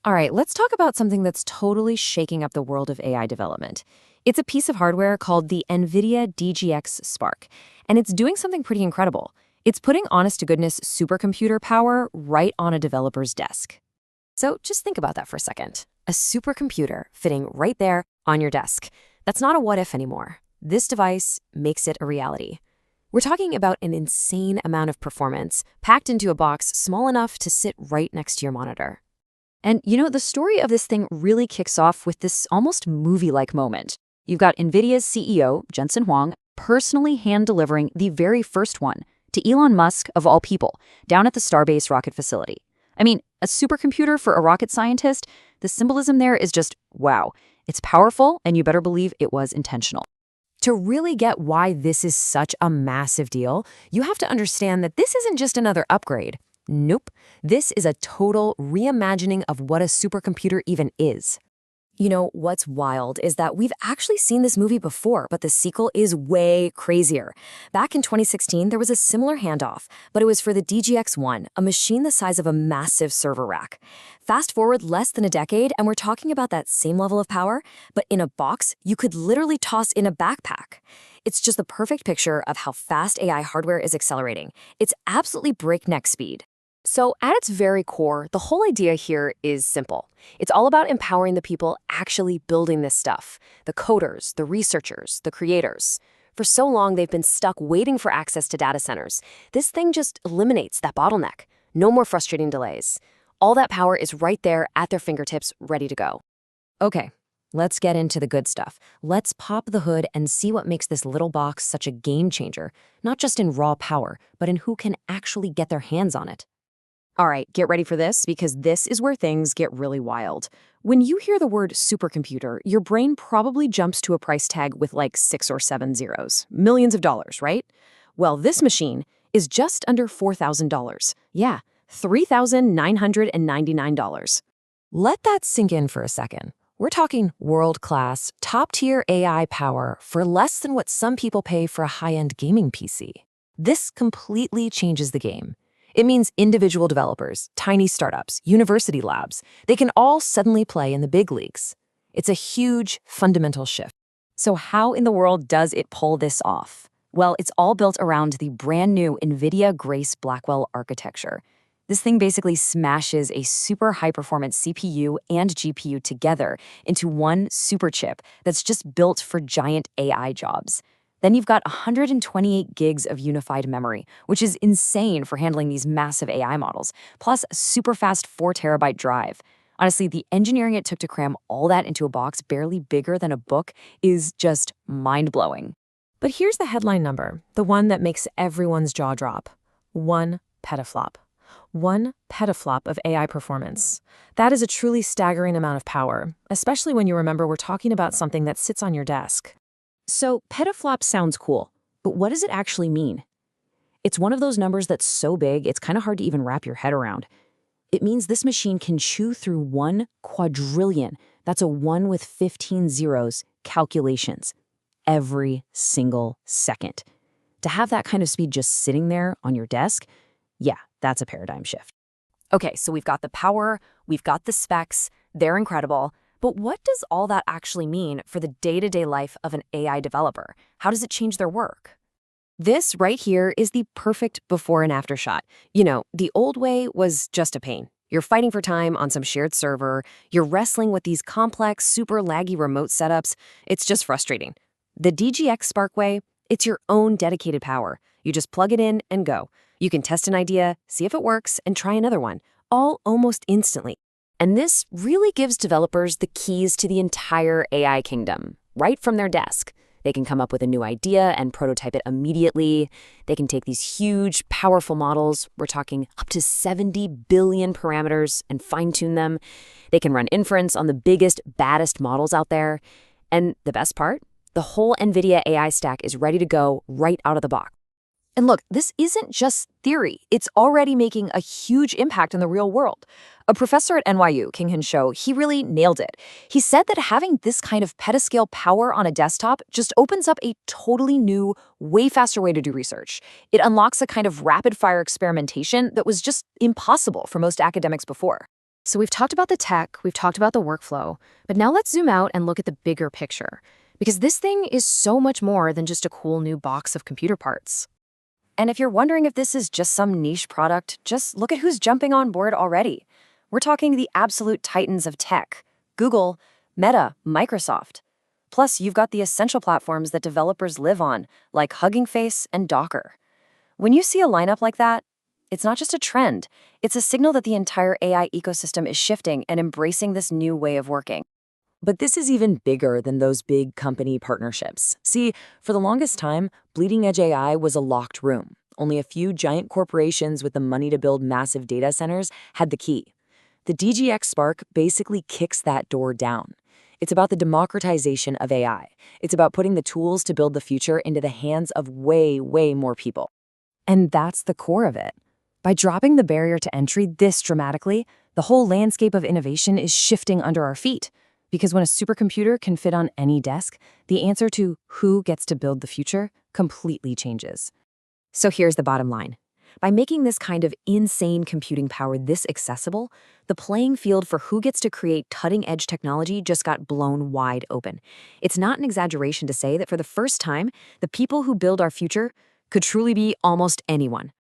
All right, let's talk about something that's totally shaking up the world of AI development. It's a piece of hardware called the NVIDIA DGX Spark, and it's doing something pretty incredible. It's putting honest-to-goodness supercomputer power right on a developer's desk. So just think about that for a second. A supercomputer fitting right there on your desk. That's not a what-if anymore. This device makes it a reality. We're talking about an insane amount of performance packed into a box small enough to sit right next to your monitor. And the story of this thing really kicks off with this almost movie-like moment. You've got NVIDIA's CEO, Jensen Huang, personally hand-delivering the very first one to Elon Musk, of all people, down at the Starbase rocket facility. I mean, a supercomputer for a rocket scientist, the symbolism there is just, wow. It's powerful, and you better believe it was intentional. To really get why this is such a massive deal, you have to understand that this isn't just another upgrade. Nope. This is a total reimagining of what a supercomputer even is. What's wild is that we've actually seen this movie before, but the sequel is way crazier. Back in 2016, there was a similar handoff, but it was for the DGX-1, a machine the size of a massive server rack. Fast forward less than a decade, and we're talking about that same level of power, but in a box you could literally toss in a backpack. It's just the perfect picture of how fast AI hardware is accelerating. It's absolutely breakneck speed. So at its very core, the whole idea here is simple. It's all about empowering the people actually building this stuff, the coders, the researchers, the creators. For so long, they've been stuck waiting for access to data centers. This thing just eliminates that bottleneck. No more frustrating delays. All that power is right there at their fingertips, ready to go. Okay, let's get into the good stuff. Let's pop the hood and see what makes this little box such a game changer, not just in raw power, but in who can actually get their hands on it. All right, get ready for this, because this is where things get really wild. When you hear the word supercomputer, your brain probably jumps to a price tag with like 6 or 7 zeros. Millions of dollars, right? Well, this machine is just under $4,000. Yeah, $3,999. Let that sink in for a second. We're talking world-class, top-tier AI power for less than what some people pay for a high-end gaming PC. This completely changes the game. It means individual developers, tiny startups, university labs, they can all suddenly play in the big leagues. It's a huge, fundamental shift. So how in the world does it pull this off? Well, it's all built around the brand new NVIDIA Grace Blackwell architecture. This thing basically smashes a super high-performance CPU and GPU together into one super chip that's just built for giant AI jobs. Then you've got 128 gigs of unified memory, which is insane for handling these massive AI models, plus a super fast 4 terabyte drive. Honestly, the engineering it took to cram all that into a box barely bigger than a book is just mind-blowing. But here's the headline number, the one that makes everyone's jaw drop. 1 petaflop. 1 petaflop of AI performance. That is a truly staggering amount of power, especially when you remember we're talking about something that sits on your desk. So petaflop sounds cool, but what does it actually mean? It's one of those numbers that's so big, it's kind of hard to even wrap your head around. It means this machine can chew through 1 quadrillion, that's a 1 with 15 zeros, calculations, every single second. To have that kind of speed just sitting there on your desk, yeah, that's a paradigm shift. Okay, so we've got the power, we've got the specs, they're incredible. But what does all that actually mean for the day-to-day life of an AI developer? How does it change their work? This right here is the perfect before and after shot. The old way was just a pain. You're fighting for time on some shared server. You're wrestling with these complex, super laggy remote setups. It's just frustrating. The DGX Spark way, it's your own dedicated power. You just plug it in and go. You can test an idea, see if it works, and try another one, all almost instantly. And this really gives developers the keys to the entire AI kingdom, right from their desk. They can come up with a new idea and prototype it immediately. They can take these huge, powerful models, we're talking up to 70 billion parameters, and fine-tune them. They can run inference on the biggest, baddest models out there. And the best part? The whole NVIDIA AI stack is ready to go right out of the box. And look, this isn't just theory. It's already making a huge impact in the real world. A professor at NYU, King-Hin Cho, he really nailed it. He said that having this kind of petascale power on a desktop just opens up a totally new, way faster way to do research. It unlocks a kind of rapid-fire experimentation that was just impossible for most academics before. So we've talked about the tech, we've talked about the workflow, but now let's zoom out and look at the bigger picture. Because this thing is so much more than just a cool new box of computer parts. And if you're wondering if this is just some niche product, just look at who's jumping on board already. We're talking the absolute titans of tech: Google, Meta, Microsoft. Plus, you've got the essential platforms that developers live on, like Hugging Face and Docker. When you see a lineup like that, it's not just a trend, it's a signal that the entire AI ecosystem is shifting and embracing this new way of working. But this is even bigger than those big company partnerships. See, for the longest time, bleeding edge AI was a locked room. Only a few giant corporations with the money to build massive data centers had the key. The DGX Spark basically kicks that door down. It's about the democratization of AI. It's about putting the tools to build the future into the hands of way more people. And that's the core of it. By dropping the barrier to entry this dramatically, the whole landscape of innovation is shifting under our feet. Because when a supercomputer can fit on any desk, the answer to who gets to build the future completely changes. So here's the bottom line. By making this kind of insane computing power this accessible, the playing field for who gets to create cutting-edge technology just got blown wide open. It's not an exaggeration to say that for the first time, the people who build our future could truly be almost anyone.